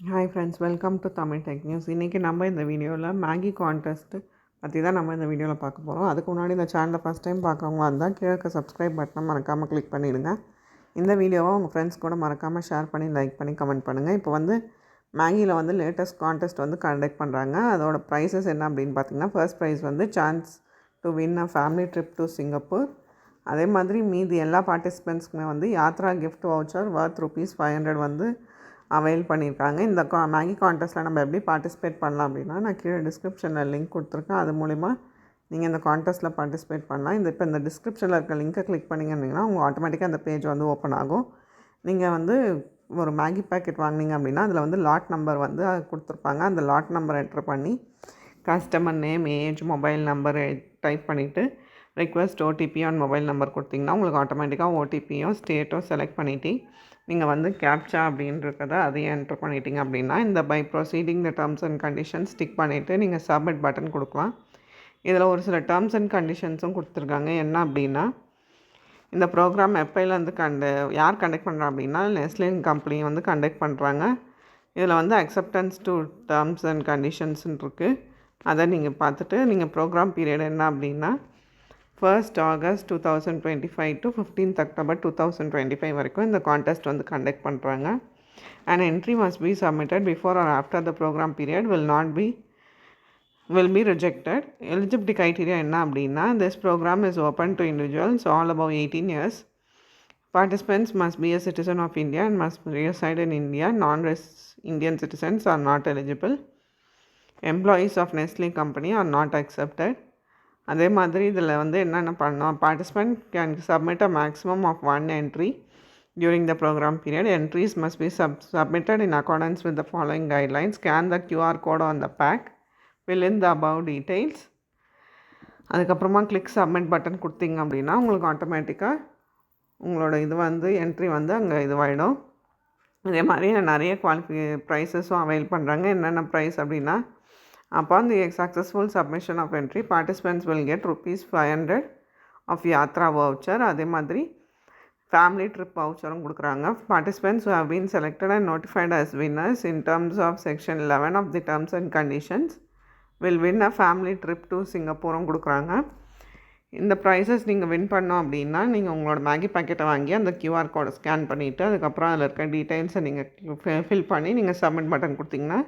Hi friends, welcome to Tamil tech news. இன்றைக்கி நம்ம இந்த வீடியோவில் மேகி கான்டெஸ்ட்டு பற்றி தான் நம்ம இந்த வீடியோவில் பார்க்க போகிறோம். அதுக்கு முன்னாடி இந்த சேனலை ஃபஸ்ட் டைம் பார்க்குறவங்களா இருந்தால் கீழே சப்ஸ்கிரைப் பட்டனை மறக்காமல் கிளிக் பண்ணிவிடுங்க. இந்த வீடியோவை உங்கள் ஃப்ரெண்ட்ஸ் கூட மறக்காமல் ஷேர் பண்ணி லைக் பண்ணி கமெண்ட் பண்ணுங்கள். இப்போ மேகியில் லேட்டஸ்ட் கான்டெஸ்ட் கண்டக்ட் பண்ணுறாங்க. அதோட ப்ரைஸஸ் என்ன அப்படின்னு பார்த்தீங்கன்னா, first prize chance to win a family trip to Singapore. அதே மாதிரி மீதி எல்லா பார்ட்டிசிபெண்ட்ஸ்க்குமே யாத்ரா கிஃப்ட் வவுச்சர் வர்த் ₹500 அவைல் பண்ணியிருக்காங்க. இந்த மேகி கான்டெஸ்ட்டில் நம்ம எப்படி பார்ட்டிசிபேட் பண்ணலாம் அப்படின்னா, நான் கீழே டிஸ்கிரிப்ஷனில் லிங்க் கொடுத்துருக்கேன். அது மூலிமா நீங்கள் இந்த கான்டெஸ்ட்டில் பார்ட்டிசிபேட் பண்ணலாம். இப்போ இந்த டிஸ்கிரிப்ஷனில் இருக்க லிங்க்கை கிளிக் பண்ணிங்கன்னா உங்கள் ஆட்டோமேட்டிக்காக அந்த பேஜ் ஓப்பன் ஆகும். நீங்கள் ஒரு மேகி பேக்கெட் வாங்கினீங்க அப்படின்னா அதில் லாட் நம்பர் கொடுத்துருப்பாங்க. அந்த லாட் நம்பர் என்ட்ரு பண்ணி customer name, age, mobile number type பண்ணிவிட்டு request OTP on mobile number கொடுத்திங்கன்னா உங்களுக்கு ஆட்டோமேட்டிக்காக ஓடிபியும் ஸ்டேட்டோ செலக்ட் பண்ணிவிட்டு நீங்கள் கேப்சா அப்படின்றத அதையும் என்ட்ரு பண்ணிட்டீங்க அப்படின்னா இந்த by proceeding the terms and conditions tick பண்ணிவிட்டு நீங்கள் சப்மிட் பட்டன் கொடுக்கலாம். இதில் ஒரு சில டேர்ம்ஸ் அண்ட் கண்டிஷன்ஸும் கொடுத்துருக்காங்க. என்ன அப்படின்னா, இந்த ப்ரோக்ராம் எப்போலேருந்து யார் கண்டக்ட் பண்ணுறா அப்படின்னா நெஸ்லின் கம்பெனி கண்டக்ட் பண்ணுறாங்க. இதில் அக்செப்டன்ஸ் டு டேர்ம்ஸ் அண்ட் கண்டிஷன்ஸ்ன்னு இருக்குது. அதை நீங்கள் பார்த்துட்டு நீங்கள் ப்ரோக்ராம் பீரியட் என்ன அப்படின்னா 1st August 2025 to 15th October 2025 வரைக்கும் இந்த கான்டெஸ்ட் கண்டக்ட் பண்ணுறாங்க. An entry must be submitted before or after the program period will be rejected. Eligibility criteria என்ன அப்படின்னா, this program is open to individuals all above 18 years. Participants must be a citizen of India and must reside in India. Non-Indian citizens are not eligible. Employees of Nestle company are not accepted. அதே மாதிரி இதில் என்னென்ன பண்ணோம், participant can submit a maximum of 1 entry during the program period. Entries must be submitted in accordance with the following guidelines. Scan the QR code on the pack. Fill in the above details. அதுக்கப்புறமா click submit button கொடுத்தீங்க அப்படின்னா உங்களுக்கு ஆட்டோமேட்டிக்காக உங்களோட entry அங்கே இதுவாகிடும். இதே மாதிரி நிறைய ப்ரைஸஸும் அவைல் பண்ணுறாங்க. என்னென்ன ப்ரைஸ் அப்படின்னா, upon the successful submission of entry, participants will get ₹500 of Yatra voucher. அதே மாதிரி ஃபேமிலி ட்ரிப் வவுச்சரும் கொடுக்குறாங்க. Participants who have been selected and notified as winners in terms of section 11 of the terms and conditions will win a family trip to சிங்கப்பூரும் கொடுக்குறாங்க. இந்த prices நீங்கள் win பண்ணோம் அப்படின்னா நீங்கள் உங்களோட மேகி பேக்கெட்டை வாங்கி அந்த கியூஆர் கோடை ஸ்கேன் பண்ணிவிட்டு அதுக்கப்புறம் அதில் இருக்க டீட்டெயில்ஸை நீங்கள் ஃபில் பண்ணி நீங்கள் சப்மிட் பட்டன் கொடுத்தீங்கன்னா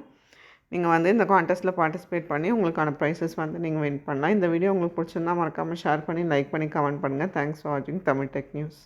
நீங்கள் இந்த கான்டெஸ்ட்டில் பார்ட்டிசிபேட் பண்ணி உங்களுக்கான ப்ரைஸஸ் நீங்கள் வின் பண்ணலாம். இந்த வீடியோ உங்களுக்கு பிடிச்சிருந்தா மறக்காமல் ஷேர் பண்ணி லைக் பண்ணி கமெண்ட் பண்ணுங்கள். தேங்க்ஸ் ஃபார் வாட்சிங் தமிழ் டெக் நியூஸ்.